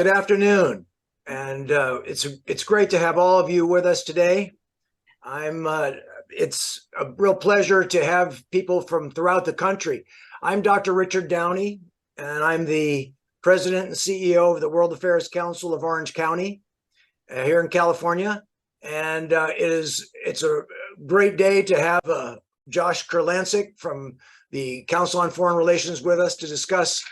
Good afternoon, and it's great to have all of you with us today. It's a real pleasure to have people from throughout the country. I'm Dr. Richard Downey, and I'm the president and CEO of the World Affairs Council of Orange County here in California. And it's a great day to have Josh Kurlantzick from the Council on Foreign Relations with us to discuss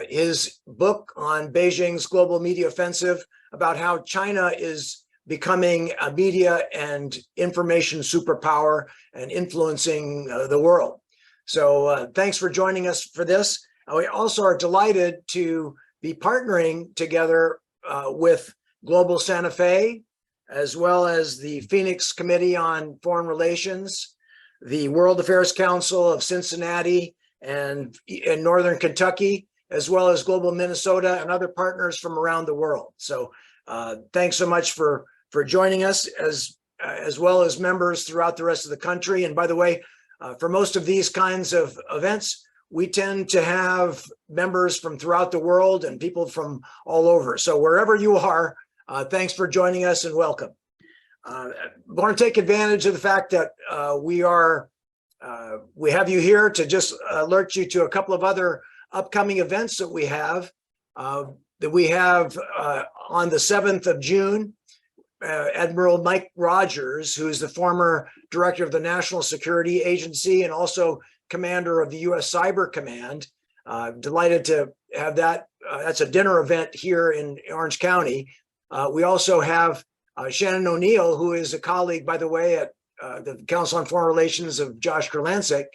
his book on Beijing's global media offensive about how China is becoming a media and information superpower and influencing the world. So thanks for joining us for this. We also are delighted to be partnering together with Global Santa Fe, as well as the Phoenix Committee on Foreign Relations, the World Affairs Council of Cincinnati and in Northern Kentucky, as well as Global Minnesota and other partners from around the world. So thanks so much for joining us, as well as members throughout the rest of the country. And by the way, for most of these kinds of events, we tend to have members from throughout the world and people from all over. So wherever you are, thanks for joining us and welcome. I want to take advantage of the fact that we have you here to just alert you to a couple of other upcoming events that we have. On the 7th of June, Admiral Mike Rogers, who is the former director of the National Security Agency and also commander of the U.S. Cyber Command. Delighted to have that. That's a dinner event here in Orange County. We also have Shannon O'Neill, who is a colleague, by the way, at the Council on Foreign Relations of Josh Kurlantzick.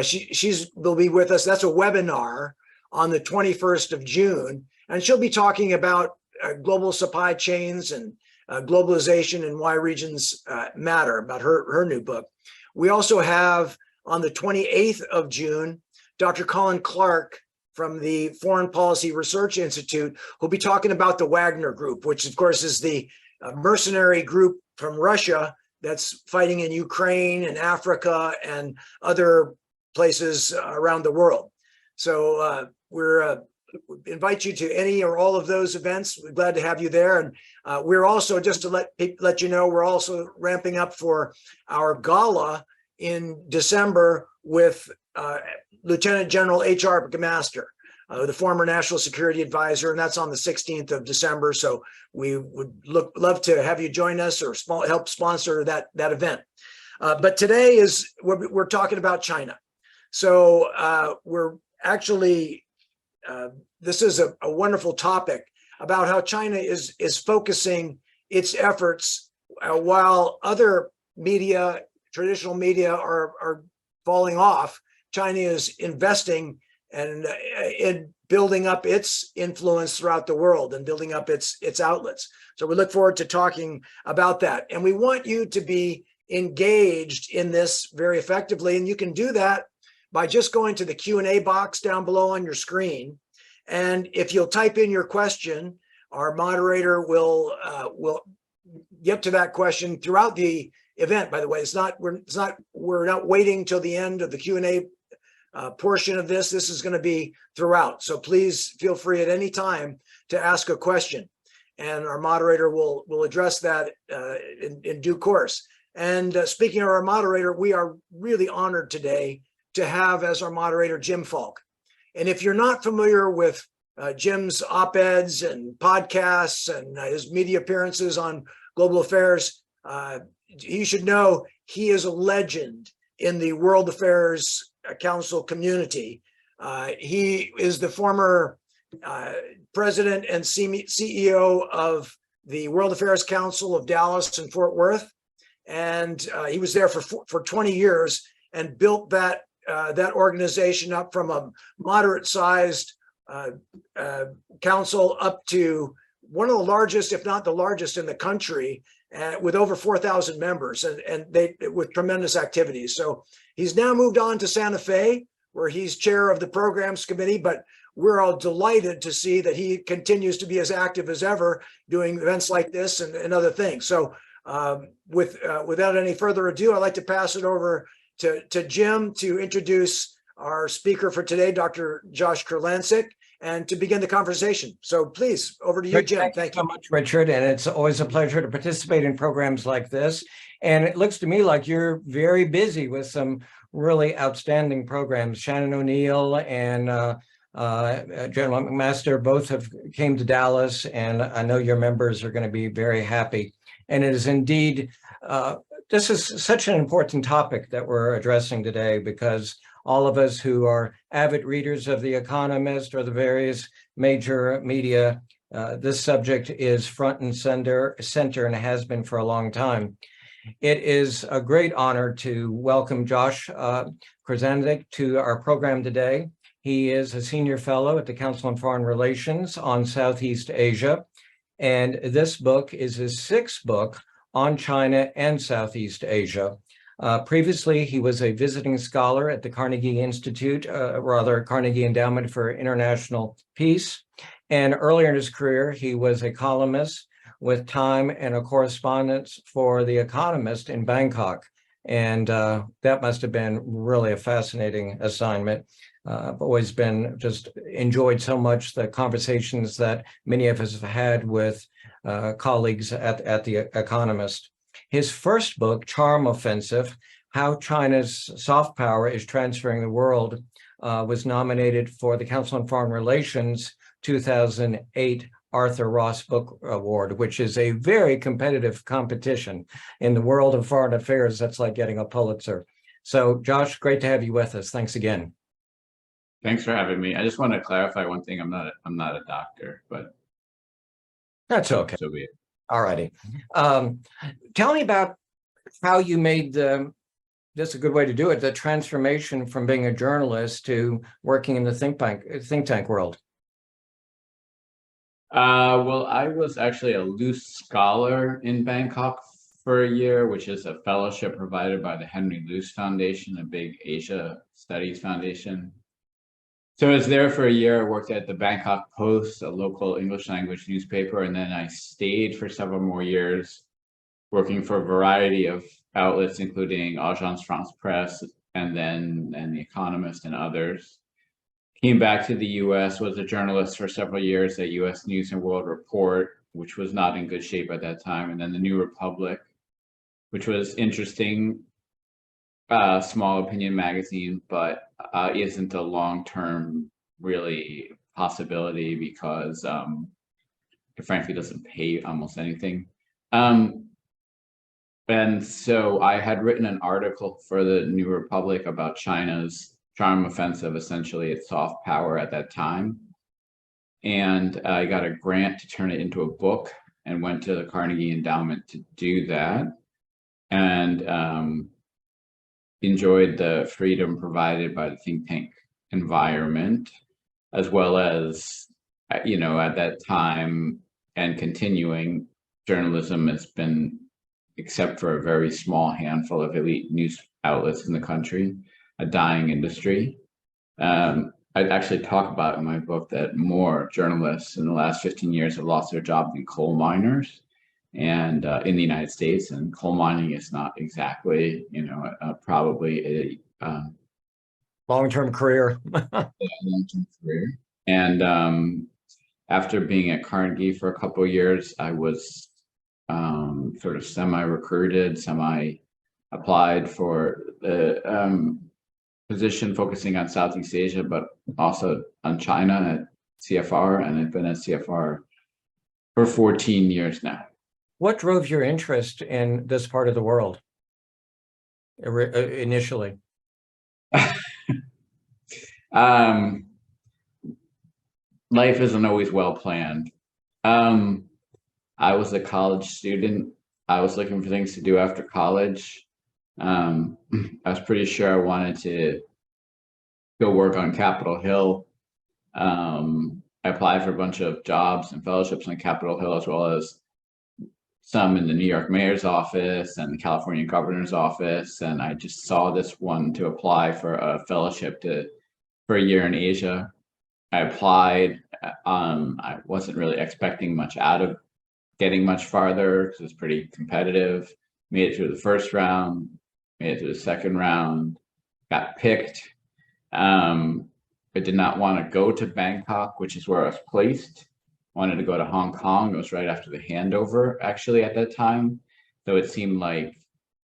She will be with us. That's a webinar on the 21st of June, and she'll be talking about global supply chains and globalization and why regions matter, about her new book. We also have on the 28th of June, Dr. Colin Clark from the Foreign Policy Research Institute, who'll be talking about the Wagner Group, which of course is the mercenary group from Russia that's fighting in Ukraine and Africa and other places around the world. So we invite you to any or all of those events. We're glad to have you there. And we're also, just to let you know, we're also ramping up for our gala in December with Lieutenant General H.R. McMaster, the former National Security Advisor, and that's on the 16th of December. So we would love to have you join us or help sponsor that event. But today we're talking about China. So we're actually, this is a wonderful topic about how China is focusing its efforts while other media, traditional media are falling off. China is investing and in building up its influence throughout the world and building up its outlets. So we look forward to talking about that. And we want you to be engaged in this very effectively. And you can do that by just going to the Q&A box down below on your screen. And if you'll type in your question, our moderator will get to that question throughout the event. By the way, we're not waiting till the end of the Q&A portion of this. This is going to be throughout. So please feel free at any time to ask a question, and our moderator will address that in due course. And speaking of our moderator, we are really honored today to have as our moderator Jim Falk. And if you're not familiar with Jim's op-eds and podcasts and his media appearances on global affairs, you should know he is a legend in the World Affairs Council community. He is the former president and CEO of the World Affairs Council of Dallas and Fort Worth. And he was there for 20 years and built that organization up from a moderate-sized council up to one of the largest, if not the largest in the country, with over 4,000 members and with tremendous activities. So he's now moved on to Santa Fe, where he's chair of the programs committee, but we're all delighted to see that he continues to be as active as ever, doing events like this and other things. So without any further ado, I'd like to pass it over to Jim to introduce our speaker for today, Dr. Josh Kurlantzick, and to begin the conversation. So please, over to you, Jim. Thank you so much, Richard. And it's always a pleasure to participate in programs like this. And it looks to me like you're very busy with some really outstanding programs. Shannon O'Neill and General McMaster both have came to Dallas, and I know your members are going to be very happy. And it is indeed, this is such an important topic that we're addressing today, because all of us who are avid readers of The Economist or the various major media, this subject is front and center, and has been for a long time. It is a great honor to welcome Josh Kurlantzick to our program today. He is a senior fellow at the Council on Foreign Relations on Southeast Asia. And this book is his sixth book on China and Southeast Asia. Previously, he was a visiting scholar at the Carnegie Carnegie Endowment for International Peace. And earlier in his career, he was a columnist with Time and a correspondent for The Economist in Bangkok. And that must have been really a fascinating assignment. I've always been just enjoyed so much the conversations that many of us have had with colleagues at The Economist. His first book, Charm Offensive, How China's Soft Power is Transferring the World, was nominated for the Council on Foreign Relations 2008 Arthur Ross Book Award, which is a very competitive competition in the world of foreign affairs. That's like getting a Pulitzer. So Josh, great to have you with us. Thanks again. Thanks for having me. I just want to clarify one thing. I'm not a doctor, but that's okay. So be it. All righty. Tell me about how you made that's a good way to do it, the transformation from being a journalist to working in the think tank world. Well, I was actually a loose scholar in Bangkok for a year, which is a fellowship provided by the Henry Luce Foundation, a big Asia Studies foundation. So I was there for a year. I worked at the Bangkok Post, a local English language newspaper, and then I stayed for several more years working for a variety of outlets, including Agence France Presse and The Economist and others. Came back to the US, was a journalist for several years at US News and World Report, which was not in good shape at that time, and then the New Republic, which was interesting, small opinion magazine, but isn't a long-term really possibility because it frankly doesn't pay almost anything. And so I had written an article for the New Republic about China's charm offensive, essentially its soft power at that time. And I got a grant to turn it into a book and went to the Carnegie Endowment to do that. And enjoyed the freedom provided by the think tank environment, as well as, you know, at that time and continuing, journalism has been, except for a very small handful of elite news outlets in the country, a dying industry. I'd actually talk about in my book that more journalists in the last 15 years have lost their job than coal miners, and in the United States, and coal mining is not exactly, you know, probably a long-term career. Long-term career. And after being at Carnegie for a couple of years, I was sort of semi-recruited, semi-applied for the position focusing on Southeast Asia, but also on China at CFR, and I've been at CFR for 14 years now. What drove your interest in this part of the world initially? Life isn't always well planned. I was a college student. I was looking for things to do after college. I was pretty sure I wanted to go work on Capitol Hill. I applied for a bunch of jobs and fellowships on Capitol Hill, as well as some in the New York mayor's office and the California governor's office. And I just saw this one to apply for a fellowship for a year in Asia. I applied. I wasn't really expecting much out of getting much farther because it was pretty competitive. Made it through the first round, made it through the second round, got picked. It I did not want to go to Bangkok, which is where I was placed. I wanted to go to Hong Kong. It was right after the handover, actually, at that time. So it seemed like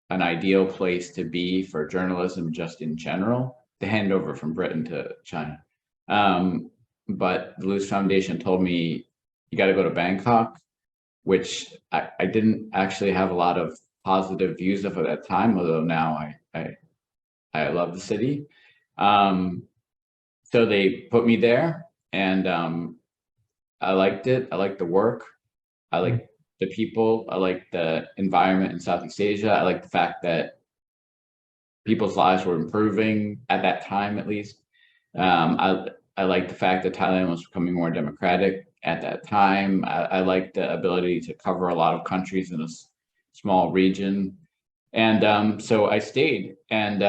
an ideal place to be for journalism just in general, the handover from Britain to China. But the Luce Foundation told me, you got to go to Bangkok, which I didn't actually have a lot of positive views of at that time, although now I love the city. So they put me there, and I liked it. I liked the work. I liked the people. I liked the environment in Southeast Asia. I liked the fact that people's lives were improving at that time, at least. I liked the fact that Thailand was becoming more democratic at that time. I liked the ability to cover a lot of countries in a small region. And so I stayed. And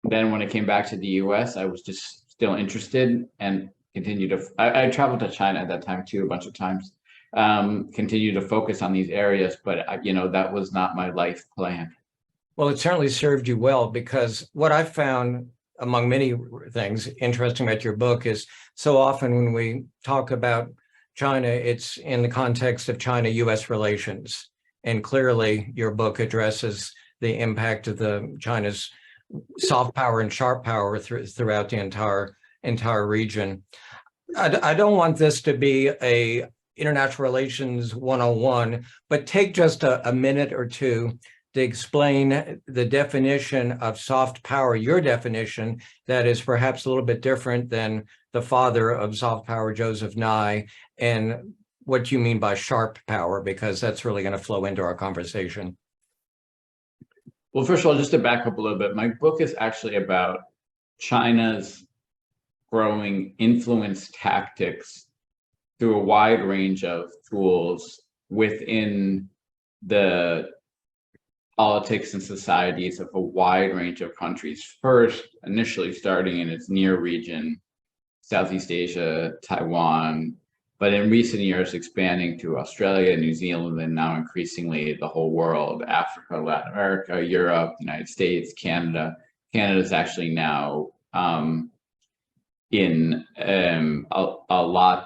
then when I came back to the US, I was just still interested and continued to, I traveled to China at that time too, a bunch of times, continue to focus on these areas, but that was not my life plan. Well, it certainly served you well, because what I found, among many things interesting about your book, is so often when we talk about China, it's in the context of China-US relations. And clearly your book addresses the impact of China's soft power and sharp power throughout the entire region. I don't want this to be a international relations 101, but take just a minute or two to explain the definition of soft power, your definition, that is perhaps a little bit different than the father of soft power, Joseph Nye, and what you mean by sharp power, because that's really going to flow into our conversation. Well, first of all, just to back up a little bit, my book is actually about China's growing influence tactics through a wide range of tools within the politics and societies of a wide range of countries. First, initially starting in its near region, Southeast Asia, Taiwan, but in recent years expanding to Australia, New Zealand, and now increasingly the whole world, Africa, Latin America, Europe, United States, Canada. Canada is actually now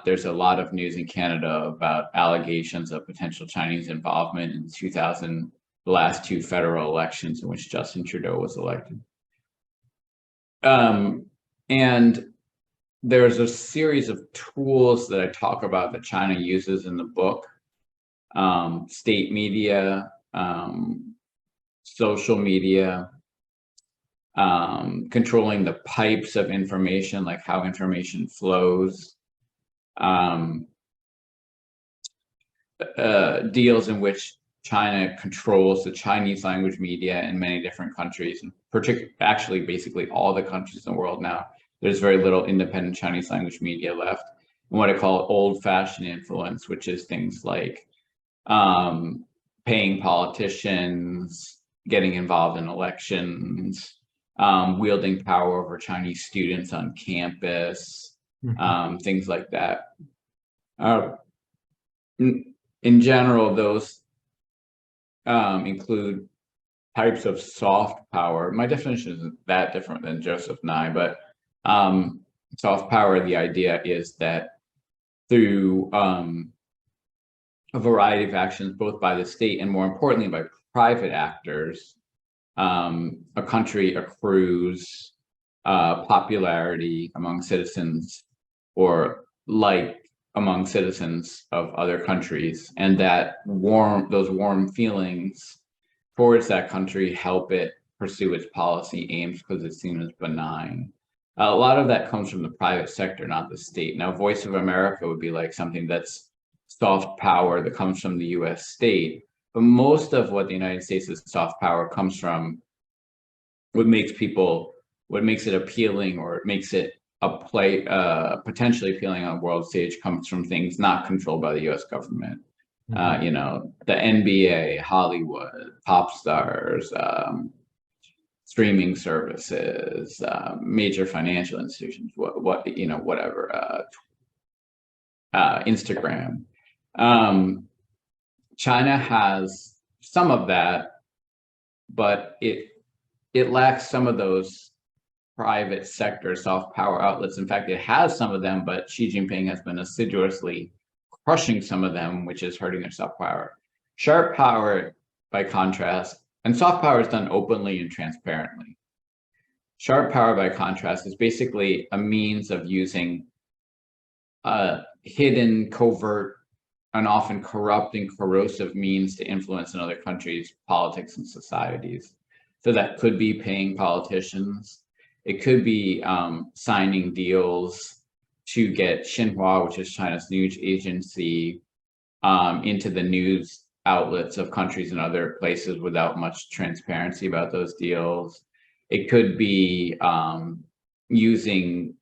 there's a lot of news in Canada about allegations of potential Chinese involvement in the last two federal elections in which Justin Trudeau was elected. And there's a series of tools that I talk about that China uses in the book: state media, social media, controlling the pipes of information, like how information flows, deals in which China controls the Chinese language media in many different countries, and actually basically all the countries in the world now. There's very little independent Chinese language media left. And what I call old-fashioned influence, which is things like paying politicians, getting involved in elections, wielding power over Chinese students on campus, things like that. In general, those include types of soft power. My definition isn't that different than Joseph Nye, but soft power, the idea is that through a variety of actions, both by the state and more importantly by private actors, a country accrues popularity among citizens or like among citizens of other countries, and that those warm feelings towards that country help it pursue its policy aims because it's seen as benign. A lot of that comes from the private sector, not the state. Now, Voice of America would be like something that's soft power that comes from the US state, but most of what the United States' soft power comes from, what makes it appealing or it makes it potentially appealing on the world stage, comes from things not controlled by the US government. The NBA, Hollywood, pop stars, streaming services, major financial institutions, whatever, Instagram. China has some of that, but it lacks some of those private sector soft power outlets. In fact, it has some of them, but Xi Jinping has been assiduously crushing some of them, which is hurting their soft power. Sharp power, by contrast, and soft power is done openly and transparently. Sharp power, by contrast, is basically a means of using hidden, covert, and often corrupt and corrosive means to influence another country's politics and societies. So that could be paying politicians. It could be signing deals to get Xinhua, which is China's news agency, into the news outlets of countries and other places without much transparency about those deals. It could be using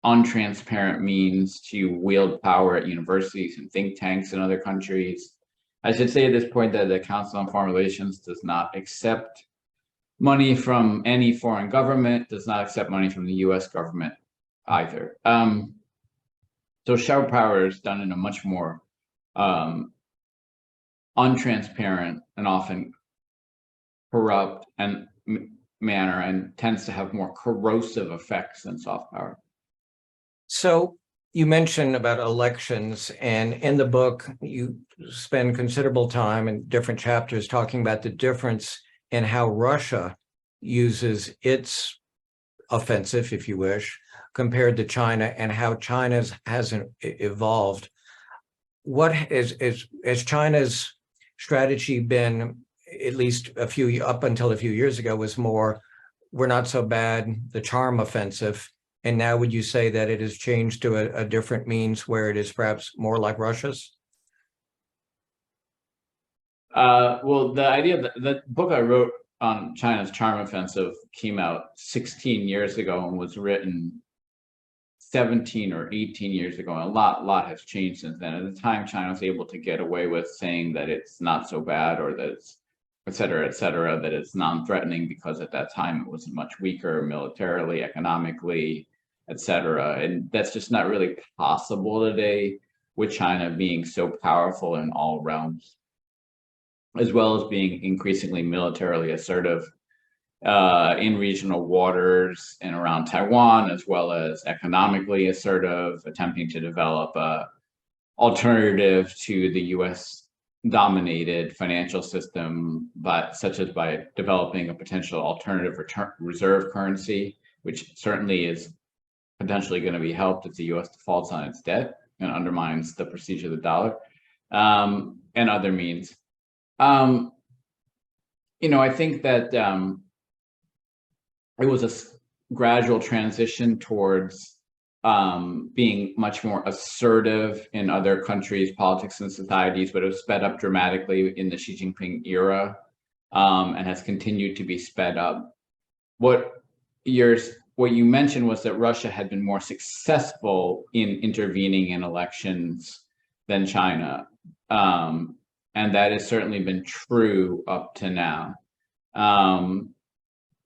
untransparent means to wield power at universities and think tanks in other countries. I should say at this point that the Council on Foreign Relations does not accept money from any foreign government, does not accept money from the US government either. So sharp power is done in a much more untransparent and often corrupt and manner, and tends to have more corrosive effects than soft power. So you mentioned about elections, and in the book, you spend considerable time in different chapters talking about the difference in how Russia uses its offensive, if you wish, compared to China, and how China's hasn't evolved. What has China's strategy been, at least up until a few years ago, was more, we're not so bad, the charm offensive. And now would you say that it has changed to a different means where it is perhaps more like Russia's? Well, the idea that the book I wrote on China's charm offensive came out 16 years ago and was written 17 or 18 years ago. And a lot has changed since then. At the time, China was able to get away with saying that it's not so bad, or that it's et cetera, that it's non-threatening, because at that time it was much weaker militarily, economically, et cetera. And that's just not really possible today, with China being so powerful in all realms, as well as being increasingly militarily assertive in regional waters and around Taiwan, as well as economically assertive, attempting to develop a alternative to the US dominated financial system, but such as by developing a potential alternative reserve currency, which certainly is potentially going to be helped if the US defaults on its debt and undermines the prestige of the dollar, and other means. I think that it was a gradual transition towards being much more assertive in other countries' politics and societies, but it was sped up dramatically in the Xi Jinping era, and has continued to be sped up. What you mentioned was that Russia had been more successful in intervening in elections than China, and that has certainly been true up to now.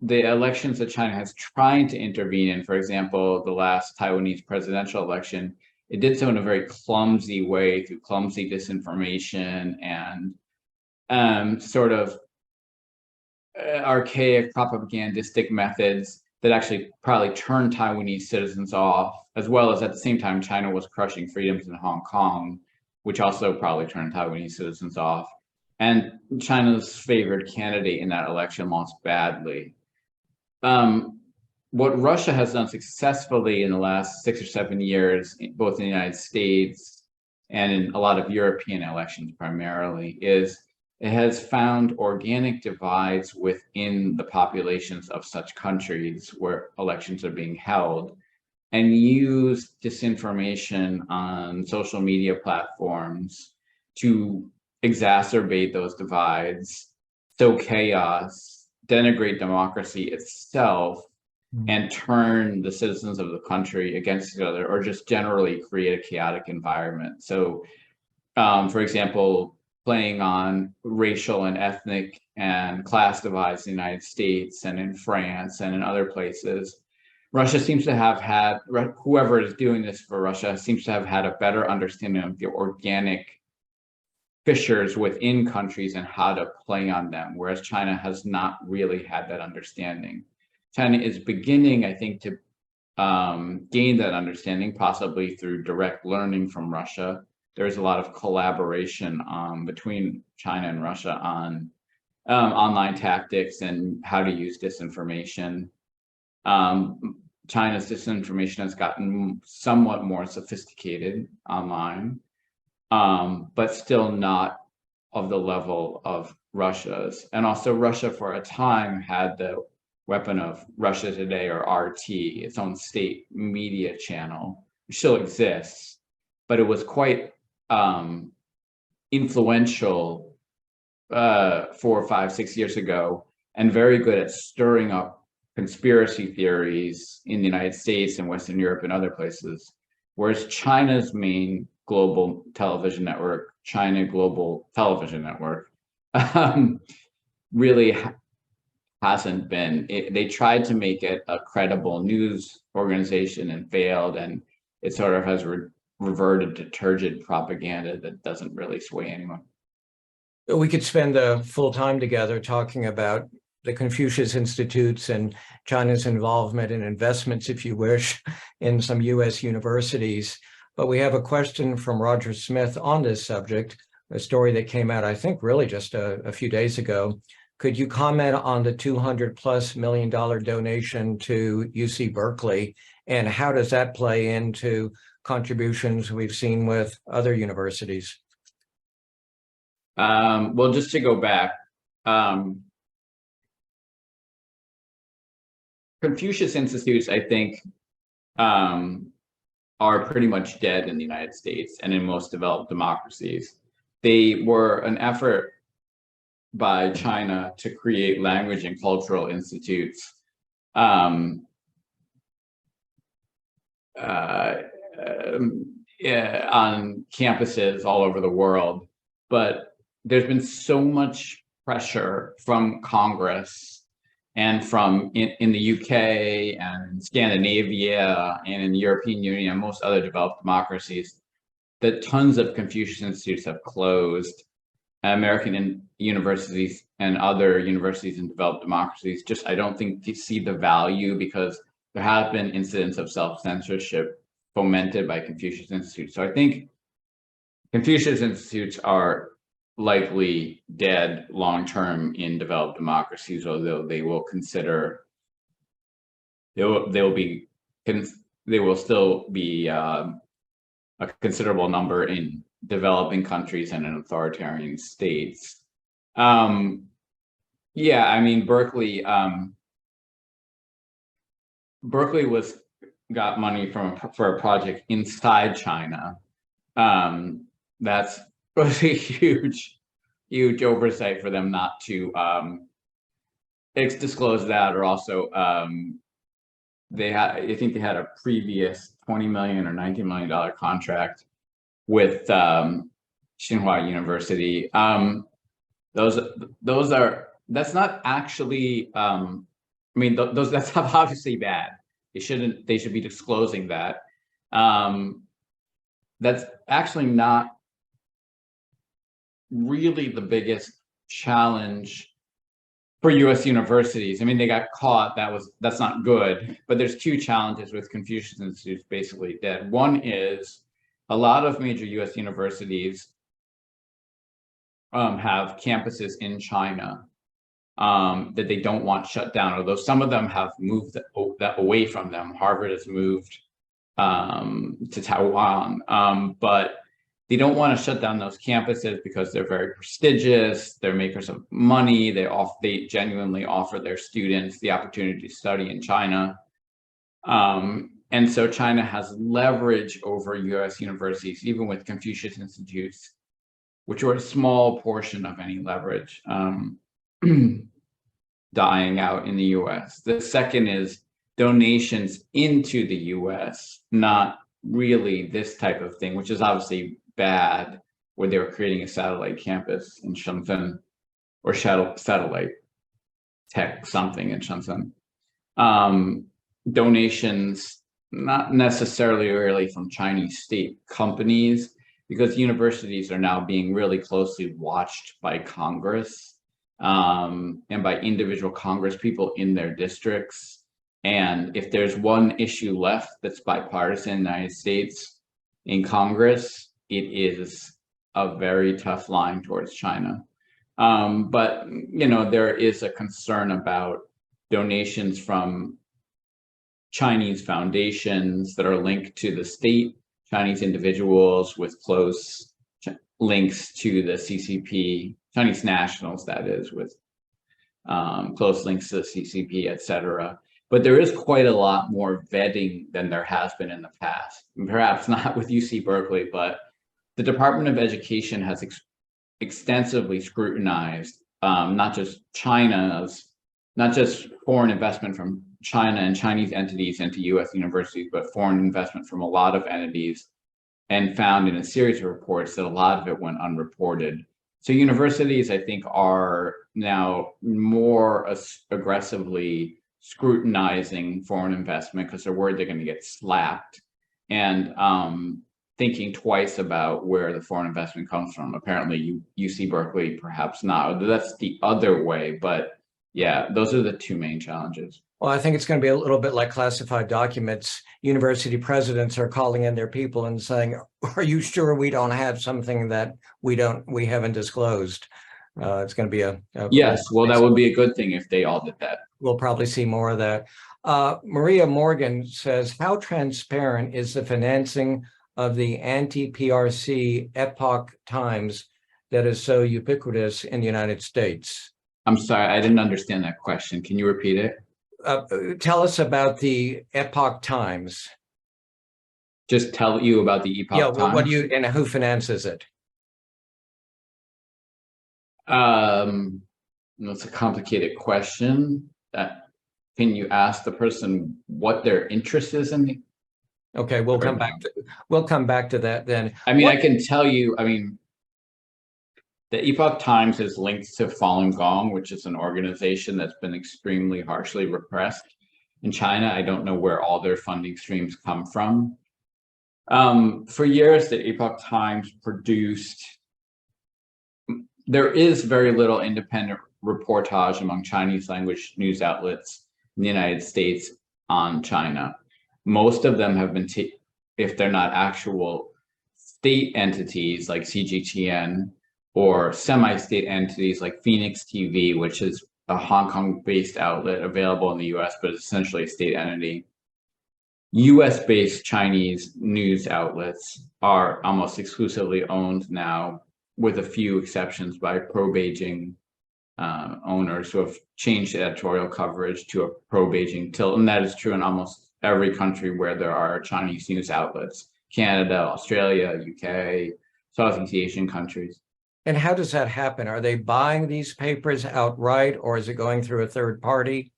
The elections that China has tried to intervene in, for example, the last Taiwanese presidential election, it did so in a very clumsy way, through clumsy disinformation and sort of archaic propagandistic methods that actually probably turned Taiwanese citizens off, as well as at the same time China was crushing freedoms in Hong Kong, which also probably turned Taiwanese citizens off. And China's favored candidate in that election lost badly. What Russia has done successfully in the last 6 or 7 years, both in the United States and in a lot of European elections primarily, is it has found organic divides within the populations of such countries where elections are being held, and used disinformation on social media platforms to exacerbate those divides, sow chaos, denigrate democracy itself, and turn the citizens of the country against each other, or just generally create a chaotic environment. So, for example, playing on racial and ethnic and class divides in the United States and in France and in other places, Russia seems to have had, whoever is doing this for Russia seems to have had a better understanding of the organic fissures within countries and how to play on them, whereas China has not really had that understanding. China is beginning, I think, to gain that understanding, possibly through direct learning from Russia. There's a lot of collaboration between China and Russia on online tactics and how to use disinformation. China's disinformation has gotten somewhat more sophisticated online, but still not of the level of Russia's. And also Russia for a time had the weapon of Russia Today, or RT, its own state media channel, which still exists, but it was quite influential 4, 5, 6 years ago, and very good at stirring up conspiracy theories in the United States and Western Europe and other places. Whereas China's main global television network, China Global Television Network, really hasn't been. They tried to make it a credible news organization and failed, and it sort of has reverted to turgid propaganda that doesn't really sway anyone. We could spend a full time together talking about the Confucius Institutes and China's involvement and investments, if you wish, in some US universities. But we have a question from Roger Smith on this subject, a story that came out, I think, really just a few days ago. Could you comment on the $200+ million donation to UC Berkeley, and how does that play into contributions we've seen with other universities? Well, just to go back, Confucius Institutes, I think, are pretty much dead in the United States and in most developed democracies. They were an effort by China to create language and cultural institutes on campuses all over the world. But there's been so much pressure from Congress and from in the UK and Scandinavia and in the European Union and most other developed democracies that tons of Confucius Institutes have closed. American universities and other universities in developed democracies just, I don't think, see the value, because there have been incidents of self-censorship fomented by Confucius Institutes. So I think Confucius Institutes are likely dead long-term in developed democracies, although they will consider, they will still be a considerable number in developing countries and in authoritarian states. Yeah, I mean, Berkeley got money for a project inside China. That was a huge oversight for them not to disclose that, or also I think they had a previous $20 million or $19 million contract with Tsinghua University. That's not actually, I mean, that's obviously bad. They should be disclosing that. That's actually not really the biggest challenge for US universities. I mean, they got caught, that's not good, but there's two challenges with Confucius Institutes basically dead. One is a lot of major US universities have campuses in China that they don't want shut down, although some of them have moved that away from them. Harvard has moved to Taiwan, but they don't want to shut down those campuses because they're very prestigious, they're makers of money, they genuinely offer their students the opportunity to study in China. And so China has leverage over US universities, even with Confucius Institutes, which were a small portion of any leverage, dying out in the US. The second is donations into the US, not really this type of thing, which is obviously bad, where they were creating a satellite campus in Shenzhen, or satellite tech something in Shenzhen. Donations, not necessarily really from Chinese state companies, because universities are now being really closely watched by Congress and by individual Congress people in their districts. And if there's one issue left that's bipartisan in the United States in Congress, it is a very tough line towards China. But there is a concern about donations from Chinese foundations that are linked to the state, Chinese individuals with close links to the CCP, Chinese nationals, that is, with close links to the CCP, et cetera. But there is quite a lot more vetting than there has been in the past. Perhaps not with UC Berkeley, but the Department of Education has extensively scrutinized not just foreign investment from China and Chinese entities into US universities, but foreign investment from a lot of entities, and found in a series of reports that a lot of it went unreported. So universities, I think, are now more aggressively scrutinizing foreign investment because they're worried they're going to get slapped, and thinking twice about where the foreign investment comes from. Apparently, UC Berkeley, perhaps not. That's the other way, but yeah, those are the two main challenges. Well, I think it's going to be a little bit like classified documents. University presidents are calling in their people and saying, "Are you sure we don't have something that we haven't disclosed?" It's going to be a yes. Well, that would be a good thing if they all did that. We'll probably see more of that. Maria Morgan says, "How transparent is the financing of the anti-PRC Epoch Times that is so ubiquitous in the United States?" I'm sorry, I didn't understand that question. Can you repeat it? Tell us about the Epoch Times. Just tell you about the Epoch Times? What do you, and who finances it? That's a complicated question. Can you ask the person what their interest is in? Okay, we'll come back to that then. I mean, I can tell you, the Epoch Times is linked to Falun Gong, which is an organization that's been extremely harshly repressed in China. I don't know where all their funding streams come from. For years, the Epoch Times there is very little independent reportage among Chinese language news outlets in the United States on China. Most of them have been, if they're not actual state entities like CGTN, or semi-state entities like Phoenix TV, which is a Hong Kong-based outlet available in the US, but it's essentially a state entity. US-based Chinese news outlets are almost exclusively owned now, with a few exceptions, by pro-Beijing owners who have changed editorial coverage to a pro-Beijing tilt. And that is true in almost every country where there are Chinese news outlets: Canada, Australia, UK, Southeast Asian countries. And how does that happen? Are they buying these papers outright, or is it going through a third party?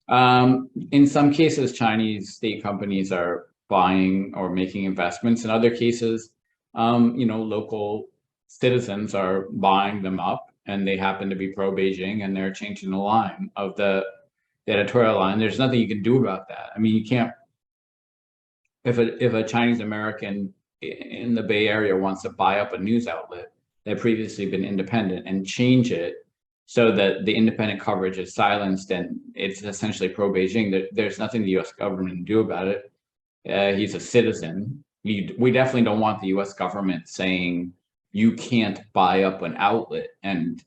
In some cases, Chinese state companies are buying or making investments. In other cases, local citizens are buying them up, and they happen to be pro-Beijing, and they're changing the line of the editorial line. There's nothing you can do about that. I mean, you can't. If a Chinese American in the Bay Area wants to buy up a news outlet that had previously been independent and change it so that the independent coverage is silenced and it's essentially pro-Beijing, there's nothing the US government can do about it. He's a citizen. We definitely don't want the US government saying you can't buy up an outlet and,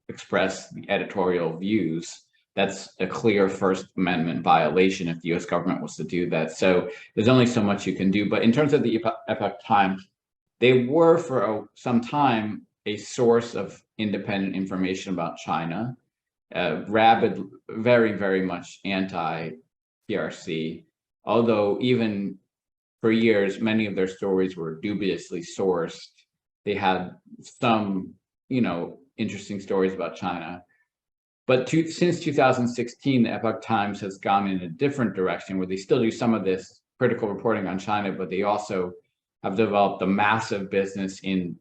express the editorial views. That's a clear First Amendment violation if the US government was to do that. So there's only so much you can do. But in terms of the Epoch Times, they were for some time a source of independent information about China, rabid, very, very much anti-PRC, although even for years, many of their stories were dubiously sourced. They had some, interesting stories about China. But since 2016, the Epoch Times has gone in a different direction, where they still do some of this critical reporting on China, but they also have developed a massive business in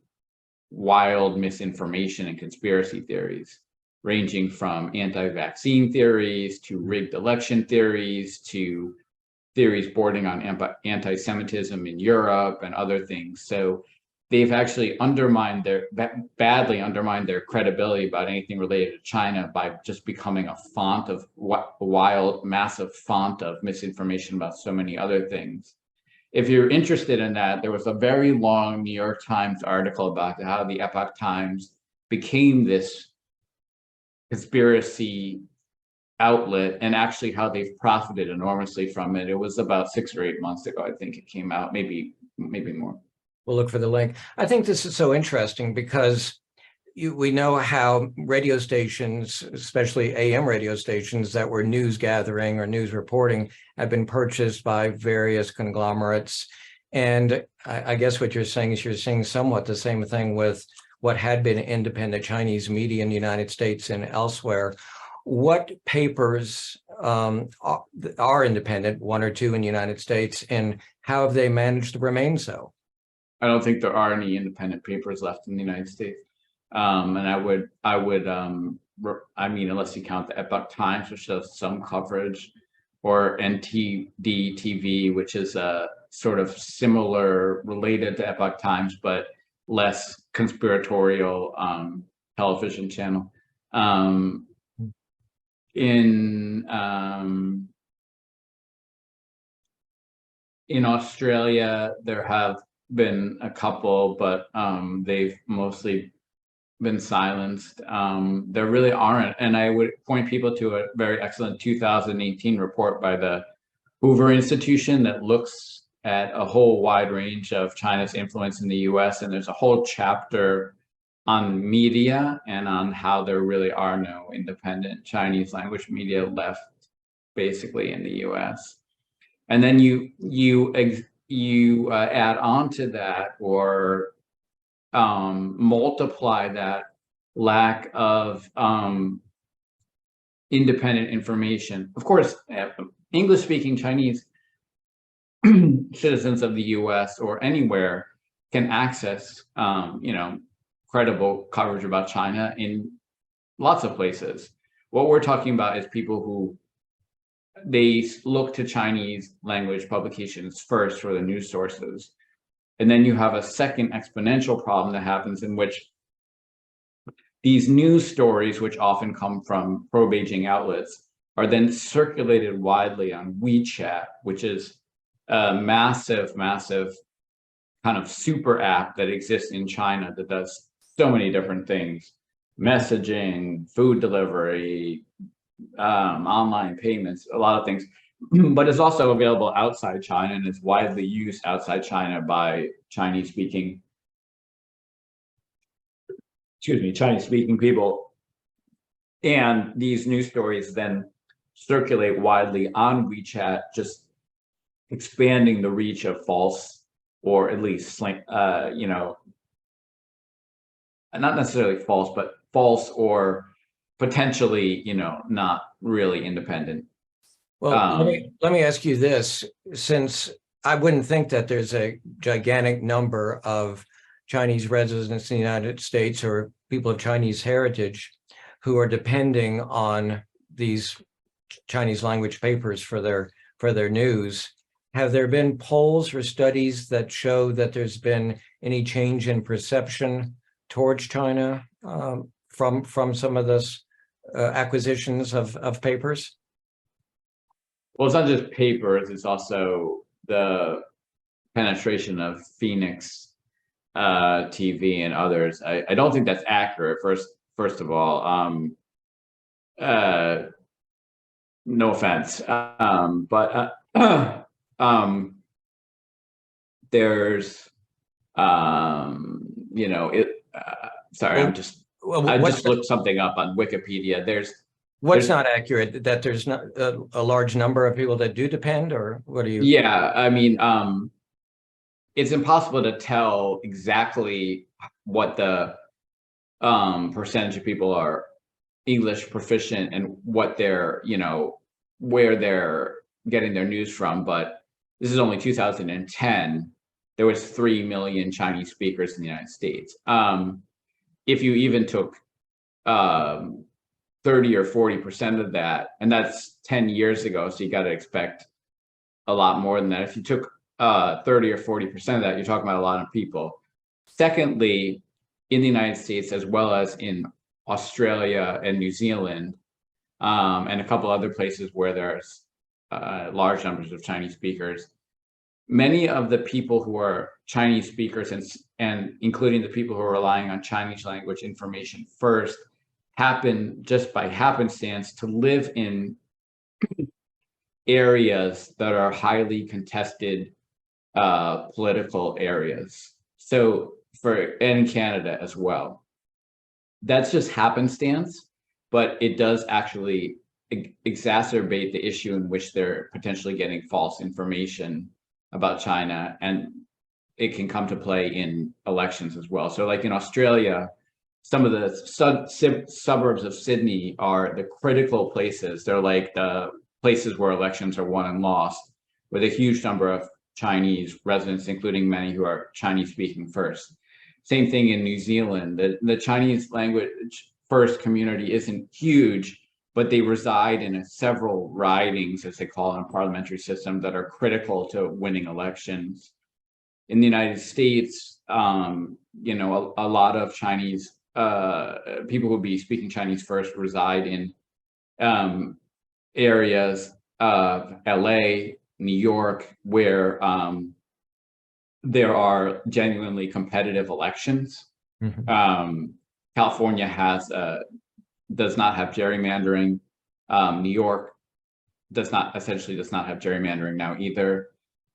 wild misinformation and conspiracy theories, ranging from anti-vaccine theories to rigged election theories to theories bordering on anti-Semitism in Europe and other things. So they've actually badly undermined their credibility about anything related to China by just becoming a font of wild, massive font of misinformation about so many other things. If you're interested in that, there was a very long New York Times article about how the Epoch Times became this conspiracy outlet and actually how they've profited enormously from it. It was about 6 or 8 months ago, I think it came out, maybe more. We'll look for the link. I think this is so interesting because we know how radio stations, especially AM radio stations that were news gathering or news reporting, have been purchased by various conglomerates. And I guess what you're saying is you're seeing somewhat the same thing with what had been independent Chinese media in the United States and elsewhere. What papers are independent, one or two in the United States, and how have they managed to remain so? I don't think there are any independent papers left in the United States. And I mean, unless you count the Epoch Times, which does some coverage, or NTD TV, which is a sort of similar, related to Epoch Times, but less conspiratorial television channel. In Australia, there have been a couple, but they've mostly been silenced. There really aren't, and I would point people to a very excellent 2018 report by the Hoover Institution that looks at a whole wide range of China's influence in the US, and there's a whole chapter on media and on how there really are no independent Chinese language media left basically in the US. And then you add on to that, or multiply that lack of independent information. Of course, English-speaking Chinese citizens of the US or anywhere can access, credible coverage about China in lots of places. What we're talking about is people who they look to Chinese language publications first for the news sources. And then you have a second exponential problem that happens, in which these news stories, which often come from pro-Beijing outlets, are then circulated widely on WeChat, which is a massive kind of super app that exists in China that does so many different things: messaging, food delivery, online payments, a lot of things. But it's also available outside China, and it's widely used outside China by Chinese-speaking people. And these news stories then circulate widely on WeChat, just expanding the reach of false, or at least not necessarily false, but false or potentially, not really independent. Well, let me ask you this, since I wouldn't think that there's a gigantic number of Chinese residents in the United States or people of Chinese heritage who are depending on these Chinese language papers for their news. Have there been polls or studies that show that there's been any change in perception towards China from some of this acquisitions of papers? Well, it's not just papers, it's also the penetration of Phoenix TV and others. I don't think that's accurate, first of all. No offense. But there's, sorry, I just looked something up on Wikipedia. What's not accurate? That there's not a large number of people that do depend, or what do you? Yeah, I mean, it's impossible to tell exactly what the percentage of people are English proficient and what they're, where they're getting their news from. But this is only 2010. There was 3 million Chinese speakers in the United States. If you even took 30 or 40% of that, and that's 10 years ago, so you got to expect a lot more than that. If you took 30 or 40% of that, you're talking about a lot of people. Secondly, in the United States, as well as in Australia and New Zealand, and a couple other places where there's large numbers of Chinese speakers, many of the people who are Chinese speakers and including the people who are relying on Chinese language information first happen just by happenstance to live in areas that are highly contested political areas. So in Canada as well. That's just happenstance, but it does actually exacerbate the issue in which they're potentially getting false information about China, and it can come to play in elections as well. So like in Australia, some of the suburbs of Sydney are the critical places. They're like the places where elections are won and lost, with a huge number of Chinese residents, including many who are Chinese speaking first. Same thing in New Zealand. The Chinese language first community isn't huge, but they reside in several ridings, as they call it, in a parliamentary system that are critical to winning elections. In the United States, you know, a lot of Chinese people who would be speaking Chinese first reside in areas of LA, New York, where there are genuinely competitive elections. California does not have gerrymandering. New York does not have gerrymandering now either,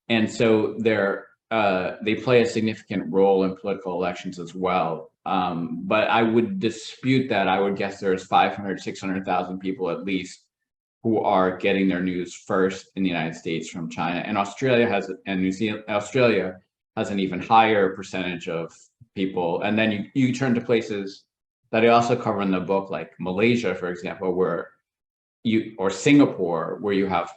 and so they play a significant role in political elections as well. But I would dispute that. I would guess there's 500, 600,000 people at least who are getting their news first in the United States from China, and Australia has an even higher percentage of people. And then you turn to places that I also cover in the book, like Malaysia, for example, or Singapore, where you have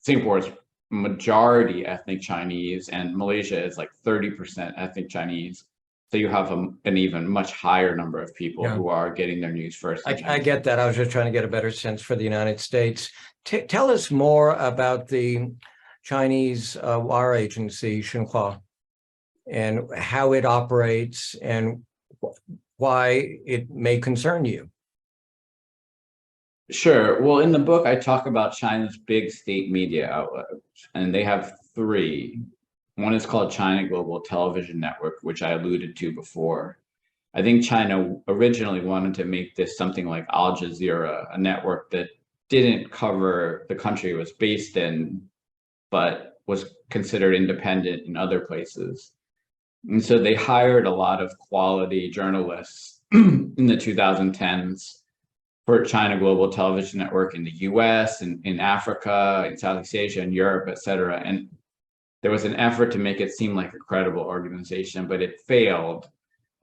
Singapore's majority ethnic Chinese, and Malaysia is like 30% ethnic Chinese. So you have an even much higher number of people who are getting their news first. I get that. I was just trying to get a better sense for the United States. Tell us more about the Chinese wire agency, Xinhua, and how it operates and why it may concern you. Sure. Well, in the book, I talk about China's big state media outlets, and they have three. One is called China Global Television Network, which I alluded to before. I think China originally wanted to make this something like Al Jazeera, a network that didn't cover the country it was based in, but was considered independent in other places. And so they hired a lot of quality journalists in the 2010s for China Global Television Network in the US and in Africa, in Southeast Asia, and Europe, et cetera. And there was an effort to make it seem like a credible organization, but it failed.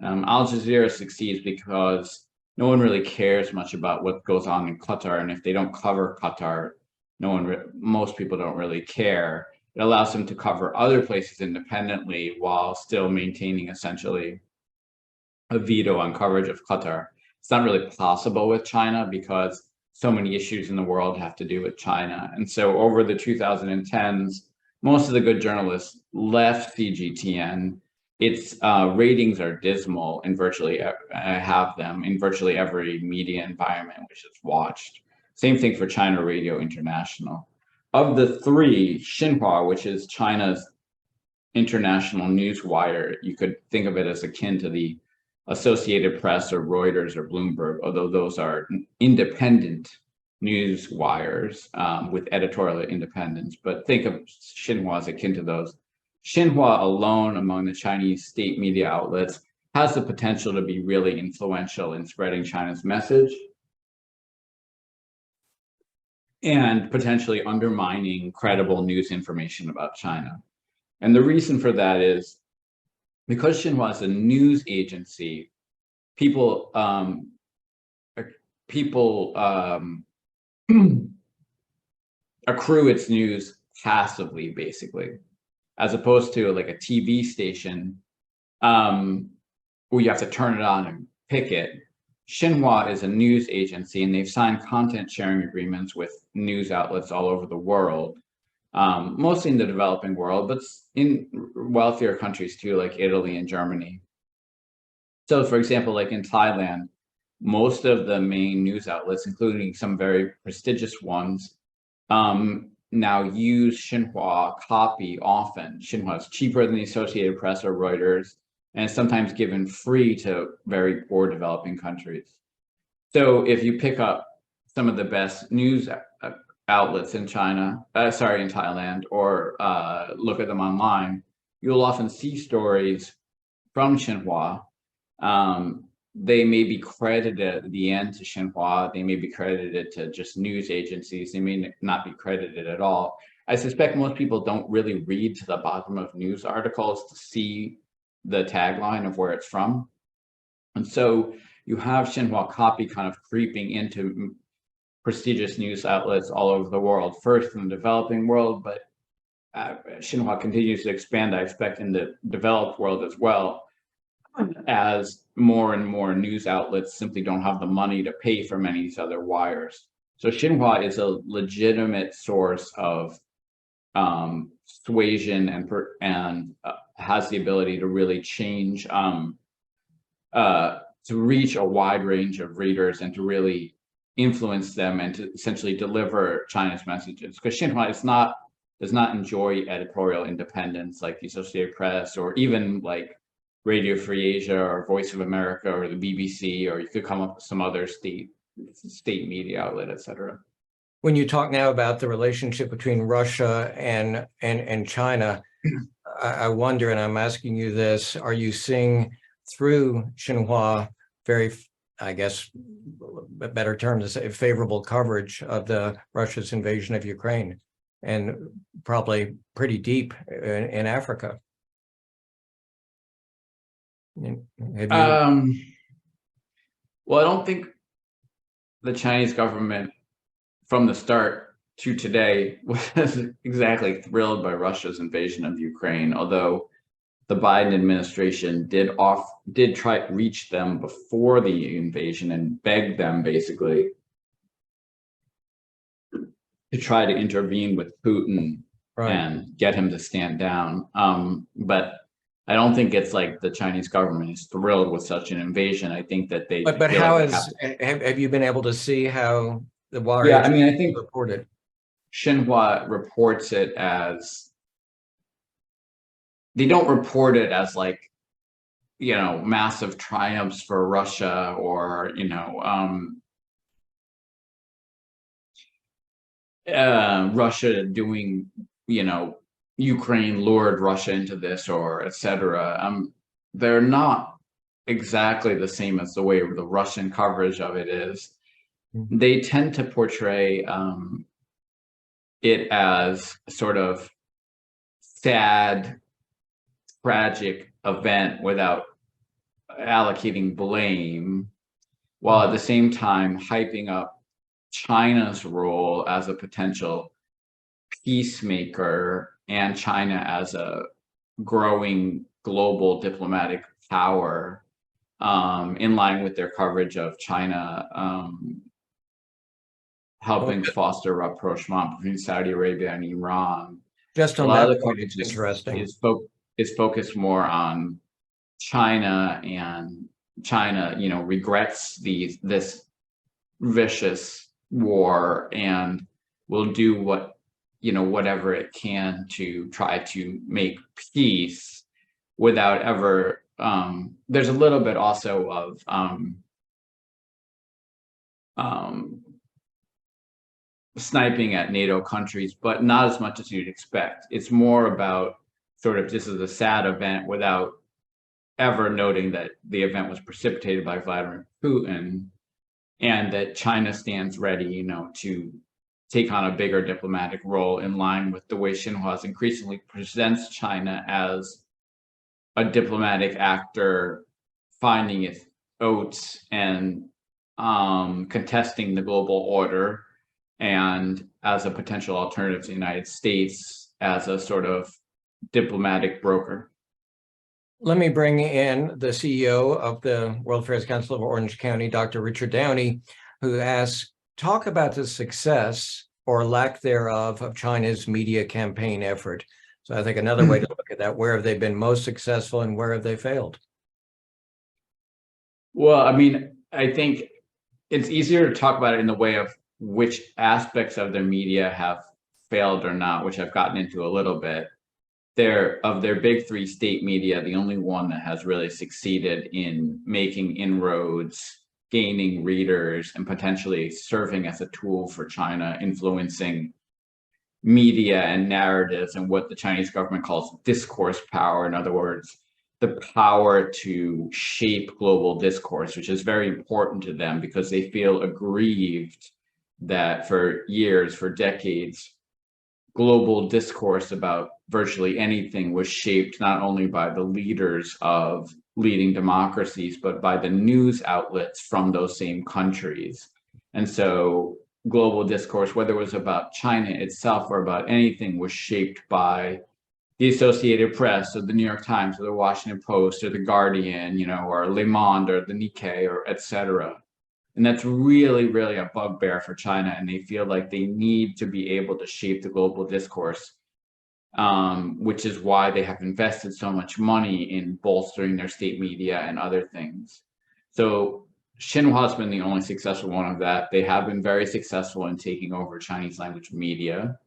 Al Jazeera succeeds because no one really cares much about what goes on in Qatar, and if they don't cover Qatar, most people don't really care. It allows them to cover other places independently while still maintaining essentially a veto on coverage of Qatar. It's not really possible with China because so many issues in the world have to do with China. And so over the 2010s, most of the good journalists left CGTN. Its ratings are dismal in virtually every media environment which is watched. Same thing for China Radio International. Of the three, Xinhua, which is China's international news wire, you could think of it as akin to the Associated Press or Reuters or Bloomberg, although those are independent news wires with editorial independence. But think of Xinhua as akin to those. Xinhua alone among the Chinese state media outlets has the potential to be really influential in spreading China's message and potentially undermining credible news information about China. And the reason for that is because Xinhua is a news agency, people accrue its news passively, basically, as opposed to like a TV station where you have to turn it on and pick it. Xinhua is a news agency, and they've signed content sharing agreements with news outlets all over the world, mostly in the developing world, but in wealthier countries too, like Italy and Germany. So for example, like in Thailand, most of the main news outlets, including some very prestigious ones, now use Xinhua copy often. Xinhua is cheaper than the Associated Press or Reuters, and is sometimes given free to very poor developing countries. So if you pick up some of the best news outlets in China, in Thailand, or look at them online, you'll often see stories from Xinhua. They may be credited at the end to Xinhua. They may be credited to just news agencies. They may not be credited at all. I suspect most people don't really read to the bottom of news articles to see the tagline of where it's from. And so you have Xinhua copy kind of creeping into prestigious news outlets all over the world, first in the developing world, but Xinhua continues to expand, I expect, in the developed world as well, as more and more news outlets simply don't have the money to pay for many of these other wires. So Xinhua is a legitimate source of persuasion and has the ability to really change, to reach a wide range of readers and to really influence them and to essentially deliver China's messages. Because Xinhua does not enjoy editorial independence like the Associated Press or even like Radio Free Asia or Voice of America or the BBC, or you could come up with some other state media outlet, etc. When you talk now about the relationship between Russia and China, I wonder, and I'm asking you this, are you seeing through Xinhua very, I guess, better term to say, favorable coverage of the Russia's invasion of Ukraine, and probably pretty deep in Africa? Have you... Well, I don't think the Chinese government from the start to today was exactly thrilled by Russia's invasion of Ukraine, although the Biden administration did try to reach them before the invasion and beg them basically to try to intervene with Putin and get him to stand down. But I don't think it's like the Chinese government is thrilled with such an invasion. I think that they. But how have you been able to see how the wire? Yeah, I mean, I think reported. Xinhua reports it as. They don't report it as like, massive triumphs for Russia or Russia doing, Ukraine lured Russia into this or etc. They're not exactly the same as the way the Russian coverage of it is. Mm-hmm. They tend to portray it as sort of sad, tragic event without allocating blame, while at the same time hyping up China's role as a potential peacemaker and China as a growing global diplomatic power, in line with their coverage of China helping foster rapprochement between Saudi Arabia and Iran. Just on that point, it's interesting. Is focused more on China, and China, regrets this vicious war and will do whatever it can to try to make peace without ever. There's a little bit also of sniping at NATO countries, but not as much as you'd expect. It's more about sort of this is a sad event without ever noting that the event was precipitated by Vladimir Putin and that China stands ready, to take on a bigger diplomatic role in line with the way Xinhua increasingly presents China as a diplomatic actor finding its oats and contesting the global order, and as a potential alternative to the United States as a sort of diplomatic broker. Let me bring in the CEO of the World Affairs Council of Orange County, Dr. Richard Downey, who asks, talk about the success or lack thereof of China's media campaign effort. So I think another way to look at that, where have they been most successful and where have they failed? Well, I mean, I think it's easier to talk about it in the way of which aspects of their media have failed or not, which I've gotten into a little bit. Of their big three state media, the only one that has really succeeded in making inroads, gaining readers, and potentially serving as a tool for China, influencing media and narratives and what the Chinese government calls discourse power. In other words, the power to shape global discourse, which is very important to them because they feel aggrieved that for years, for decades, global discourse about virtually anything was shaped not only by the leaders of leading democracies, but by the news outlets from those same countries. And so global discourse, whether it was about China itself or about anything, was shaped by the Associated Press or the New York Times or the Washington Post or the Guardian, or Le Monde or the Nikkei or et cetera. And that's really, really a bugbear for China. And they feel like they need to be able to shape the global discourse, which is why they have invested so much money in bolstering their state media and other things. So Xinhua has been the only successful one of that. They have been very successful in taking over Chinese language media.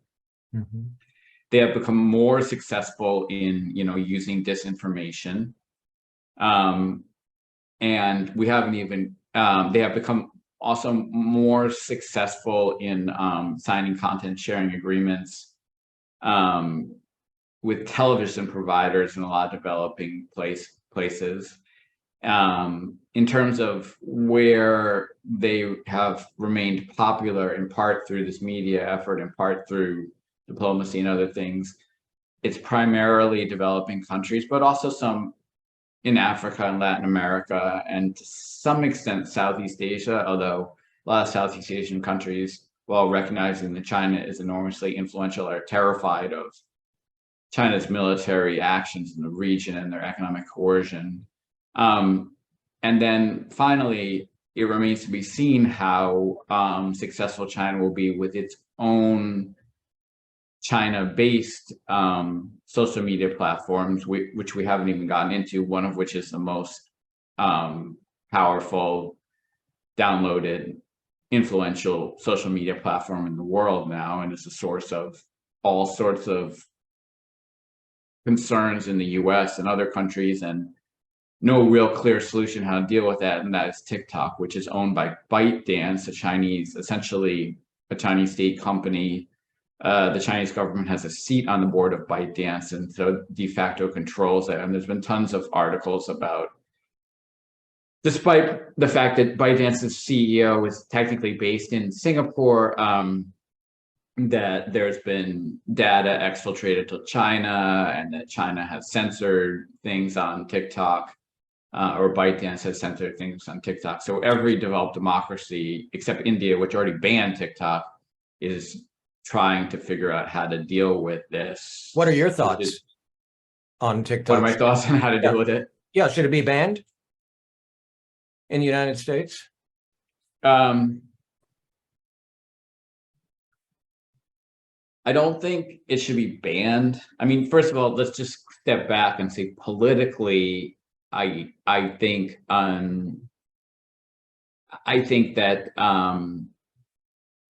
Mm-hmm. They have become more successful in, using disinformation. And we haven't even, they have become also more successful in signing content sharing agreements with television providers in a lot of developing places. In terms of where they have remained popular, in part through this media effort, in part through diplomacy and other things, it's primarily developing countries, but also some in Africa and Latin America, and to some extent Southeast Asia, although a lot of Southeast Asian countries, while recognizing that China is enormously influential, are terrified of China's military actions in the region and their economic coercion. And then finally, it remains to be seen how successful China will be with its own China-based social media platforms, which we haven't even gotten into, one of which is the most powerful, downloaded, influential social media platform in the world now, and is a source of all sorts of concerns in the US and other countries, and no real clear solution how to deal with that, and that is TikTok, which is owned by ByteDance, essentially a Chinese state company. The Chinese government has a seat on the board of ByteDance, and so de facto controls it. And there's been tons of articles about, despite the fact that ByteDance's CEO is technically based in Singapore, that there's been data exfiltrated to China, and that China has censored things on TikTok, or ByteDance has censored things on TikTok. So every developed democracy, except India, which already banned TikTok, is trying to figure out how to deal with this. What are your thoughts on TikTok? What are my thoughts on how to deal with it? Yeah, should it be banned in the United States? I don't think it should be banned. I mean, first of all, let's just step back and say politically, I think that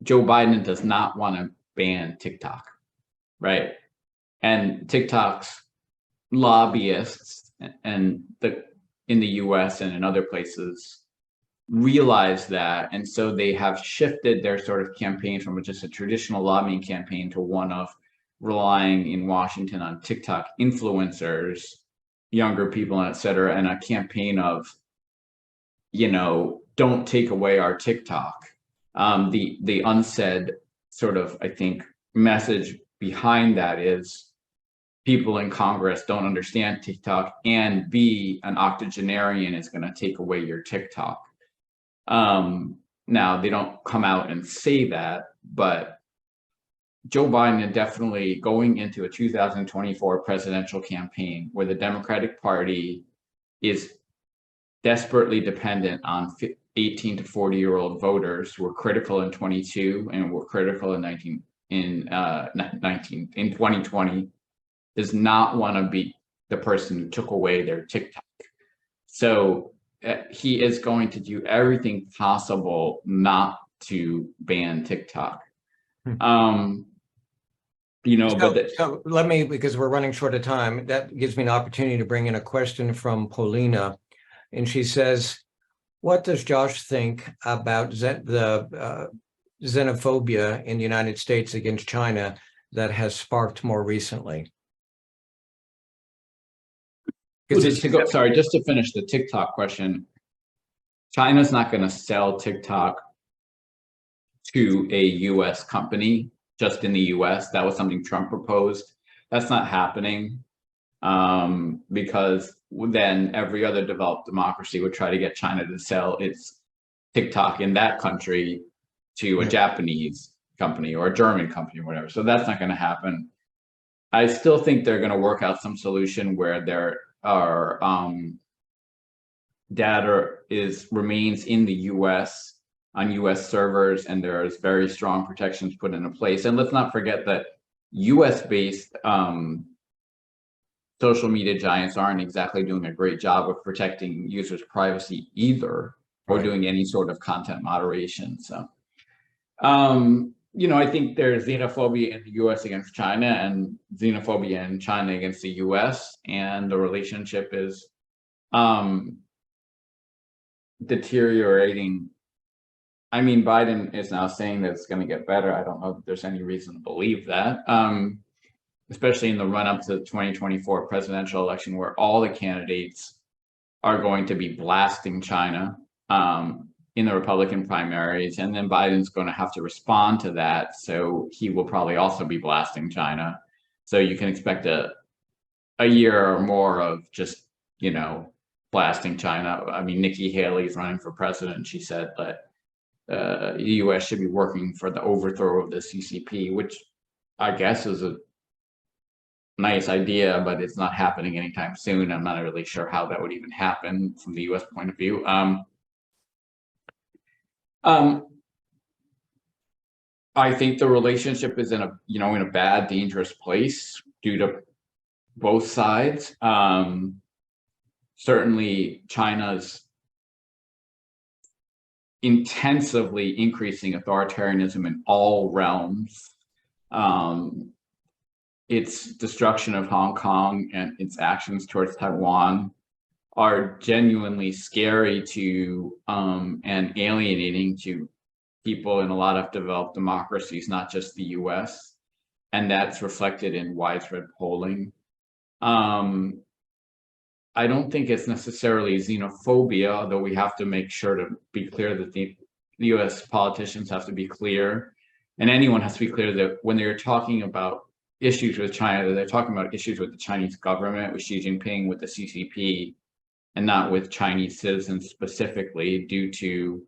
Joe Biden does not want to ban TikTok, right? And TikTok's lobbyists and in the US and in other places realize that, and so they have shifted their sort of campaign from just a traditional lobbying campaign to one of relying in Washington on TikTok influencers, younger people, et cetera, and a campaign of, don't take away our TikTok. The unsaid sort of, I think, message behind that is people in Congress don't understand TikTok, and B, an octogenarian is going to take away your TikTok. Now, they don't come out and say that, but Joe Biden is definitely going into a 2024 presidential campaign where the Democratic Party is desperately dependent on 18 to 40-year-old voters who were critical in 22 and were critical in 2020, does not want to be the person who took away their TikTok. So he is going to do everything possible not to ban TikTok. So let me, because we're running short of time, that gives me an opportunity to bring in a question from Paulina. And she says, what does Josh think about the xenophobia in the United States against China that has sparked more recently? Just to finish the TikTok question, China's not going to sell TikTok to a US company just in the US. That was something Trump proposed. That's not happening because then every other developed democracy would try to get China to sell its TikTok in that country to a Japanese company or a German company or whatever. So that's not going to happen. I still think they're going to work out some solution where there are data remains in the US on US servers, and there's very strong protections put into place. And let's not forget that US-based social media giants aren't exactly doing a great job of protecting users' privacy either, or doing any sort of content moderation. So, I think there's xenophobia in the US against China and xenophobia in China against the US, and the relationship is deteriorating. I mean, Biden is now saying that it's going to get better. I don't know that there's any reason to believe that, especially in the run-up to the 2024 presidential election, where all the candidates are going to be blasting China in the Republican primaries, and then Biden's going to have to respond to that. So he will probably also be blasting China. So you can expect a year or more of just, blasting China. I mean, Nikki Haley's running for president. She said that the U.S. should be working for the overthrow of the CCP, which I guess is a nice idea, but it's not happening anytime soon. I'm not really sure how that would even happen from the U.S. point of view. I think the relationship is in a bad, dangerous place due to both sides. Certainly, China's intensively increasing authoritarianism in all realms. Its destruction of Hong Kong and its actions towards Taiwan are genuinely scary to and alienating to people in a lot of developed democracies, not just the US. And that's reflected in widespread polling. I don't think it's necessarily xenophobia, although we have to make sure to be clear that the US politicians have to be clear, and anyone has to be clear that when they're talking about issues with China, they're talking about issues with the Chinese government, with Xi Jinping, with the CCP, and not with Chinese citizens specifically, due to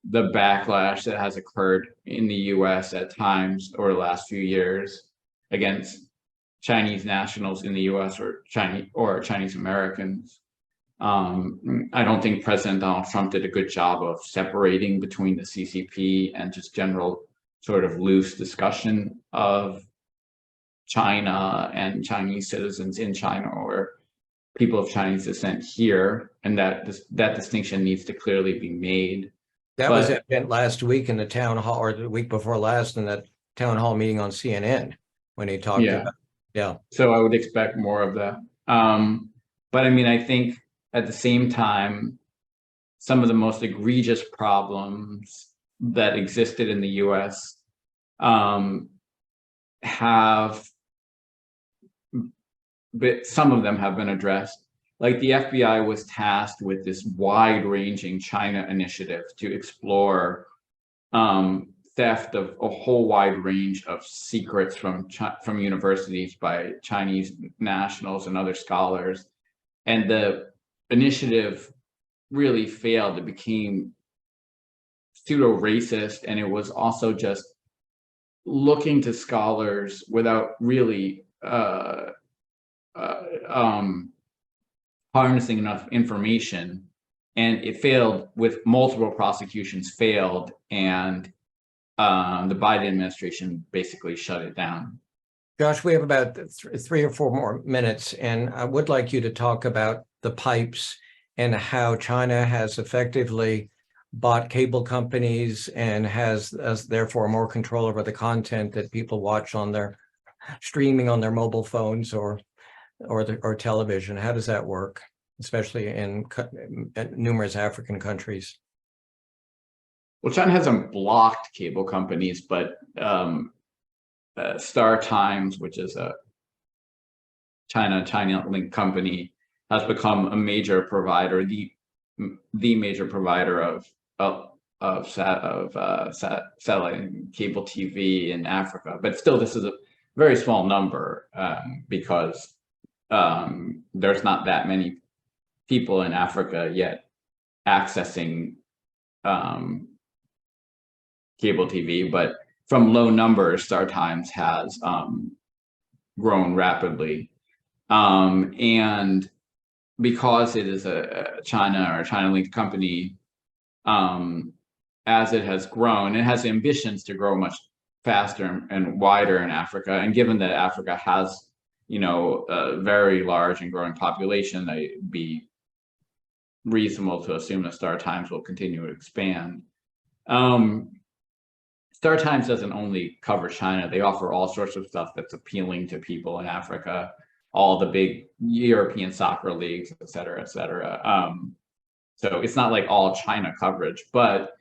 the backlash that has occurred in the US at times over the last few years against Chinese nationals in the US or Chinese Americans. I don't think President Donald Trump did a good job of separating between the CCP and just general sort of loose discussion of China and Chinese citizens in China or people of Chinese descent here, and that distinction needs to clearly be made. That was evident last week in the town hall, or the week before last, in that town hall meeting on CNN when he talked about. Yeah. So I would expect more of that. But I mean, I think at the same time, some of the most egregious problems that existed in the US some of them have been addressed. Like the FBI was tasked with this wide-ranging China initiative to explore theft of a whole wide range of secrets from universities by Chinese nationals and other scholars. And the initiative really failed. It became pseudo-racist, and it was also just looking to scholars without really harnessing enough information. And it failed, with multiple prosecutions failed, and the Biden administration basically shut it down. Josh, we have about 3 or 4 more minutes, and I would like you to talk about the pipes and how China has effectively bought cable companies and has therefore more control over the content that people watch on their streaming on their mobile phones or television. How does that work, especially in numerous African countries? Well, China hasn't blocked cable companies, but Star Times, which is a China linked company, has become a major provider, the major provider of satellite cable TV in Africa. But still, this is a very small number because there's not that many people in Africa yet accessing cable TV. But from low numbers, Star Times has grown rapidly. And because it is a China-linked company, as it has grown, it has ambitions to grow much faster and wider in Africa. And given that Africa has, a very large and growing population, it'd be reasonable to assume that Star Times will continue to expand. Star Times doesn't only cover China. They offer all sorts of stuff that's appealing to people in Africa, all the big European soccer leagues, et cetera, et cetera. So it's not like all China coverage, but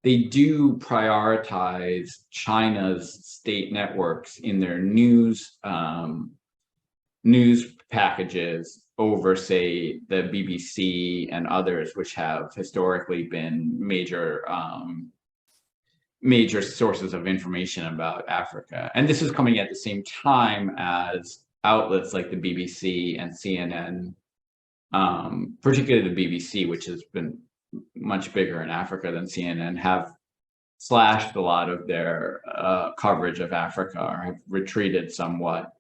they do prioritize China's state networks in their news packages over, say, the BBC and others, which have historically been major sources of information about Africa. And this is coming at the same time as outlets like the BBC and CNN, particularly the BBC, which has been much bigger in Africa than CNN, have slashed a lot of their coverage of Africa or have retreated somewhat.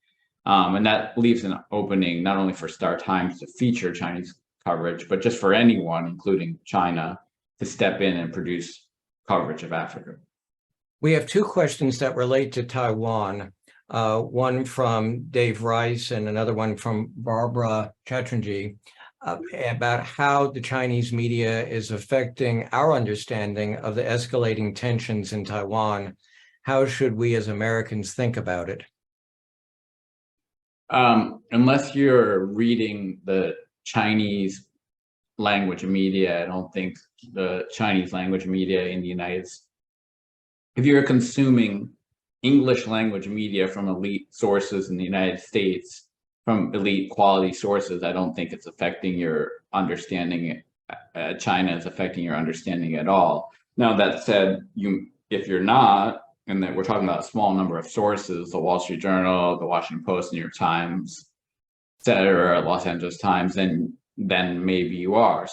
And that leaves an opening not only for Star Times to feature Chinese coverage, but just for anyone, including China, to step in and produce coverage of Africa. We have two questions that relate to Taiwan. One from Dave Rice and another one from Barbara Chatterjee about how the Chinese media is affecting our understanding of the escalating tensions in Taiwan. How should we as Americans think about it? Unless you're reading the Chinese language media, I don't think the Chinese language media in the United States, if you're consuming English language media from elite sources in the United States, from elite quality sources, I don't think it's affecting your understanding. China is affecting your understanding at all. Now, that said, if you're not, and that we're talking about a small number of sources, the Wall Street Journal, the Washington Post, New York Times, et cetera, Los Angeles Times, then maybe you are.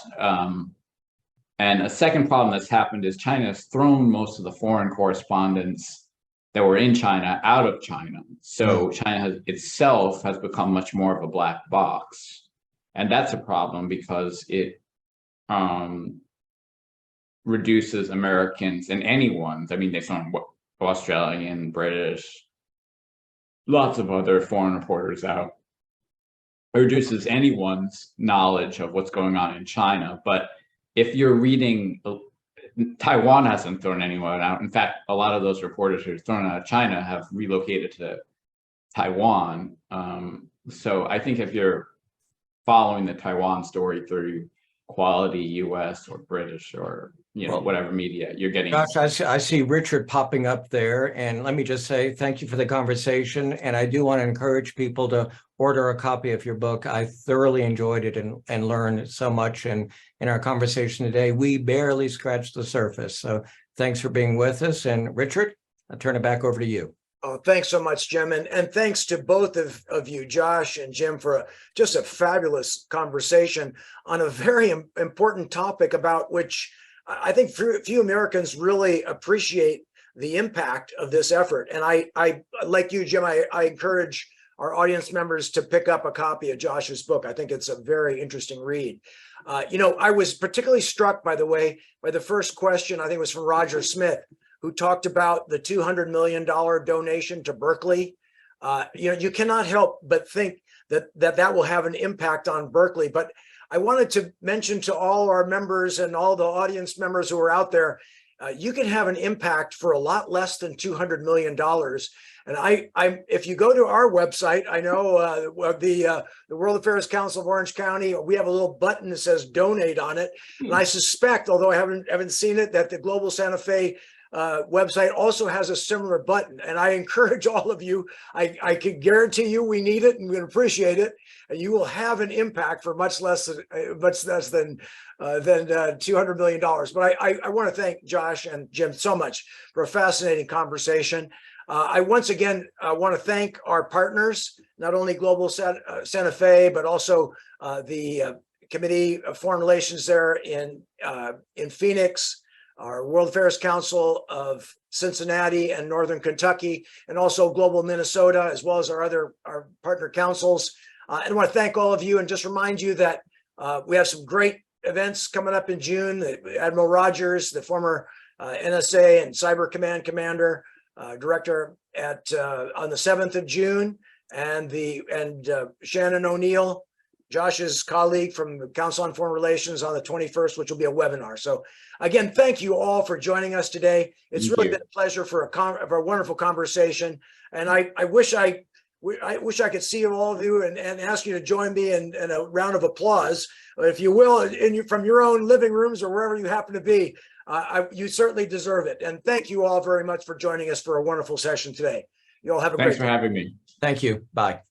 And a second problem that's happened is China has thrown most of the foreign correspondents that were in China out of China. So China itself has become much more of a black box. And that's a problem because it reduces Americans and anyone's, they've thrown Australian, British, lots of other foreign reporters out. It reduces anyone's knowledge of what's going on in China. But if you're reading, Taiwan hasn't thrown anyone out. In fact, a lot of those reporters who are thrown out of China have relocated to Taiwan. So I think if you're following the Taiwan story through quality US or British or whatever media you're getting. Gosh, I see Richard popping up there, and let me just say thank you for the conversation. And I do want to encourage people to order a copy of your book. I thoroughly enjoyed it and learned so much. And in our conversation today, we barely scratched the surface. So thanks for being with us. And Richard, I'll turn it back over to you. Oh, thanks so much, Jim. And thanks to both of you, Josh and Jim, for just a fabulous conversation on a very important topic about which I think few Americans really appreciate the impact of this effort. And I like you, Jim, I encourage our audience members to pick up a copy of Josh's book. I think it's a very interesting read. I was particularly struck, by the way, by the first question, I think it was from Roger Smith, who talked about the $200 million donation to Berkeley. You cannot help but think that will have an impact on Berkeley. But I wanted to mention to all our members and all the audience members who are out there, you can have an impact for a lot less than $200 million. And if you go to our website, I know the World Affairs Council of Orange County, we have a little button that says donate on it. And I suspect, although I haven't seen it, that the Global Santa Fe website also has a similar button. And I encourage all of you, I can guarantee you we need it and we appreciate it. And you will have an impact for much less than $200 million. But I want to thank Josh and Jim so much for a fascinating conversation. I once again want to thank our partners, not only Global Santa Fe, but also the Committee of Foreign Relations there in Phoenix, our World Affairs Council of Cincinnati and Northern Kentucky, and also Global Minnesota, as well as our partner councils. And I want to thank all of you and just remind you that we have some great events coming up in June. Admiral Rogers, the former NSA and Cyber Command Commander, Director on the 7th of June, and Shannon O'Neill, Josh's colleague from the Council on Foreign Relations, on the 21st, which will be a webinar. So again, thank you all for joining us today. It's really been a pleasure for a wonderful conversation. And I wish I could see all of you and ask you to join me in a round of applause, if you will, from your own living rooms or wherever you happen to be. You certainly deserve it. And thank you all very much for joining us for a wonderful session today. You all have a great day. Thanks for having me. Thank you. Bye.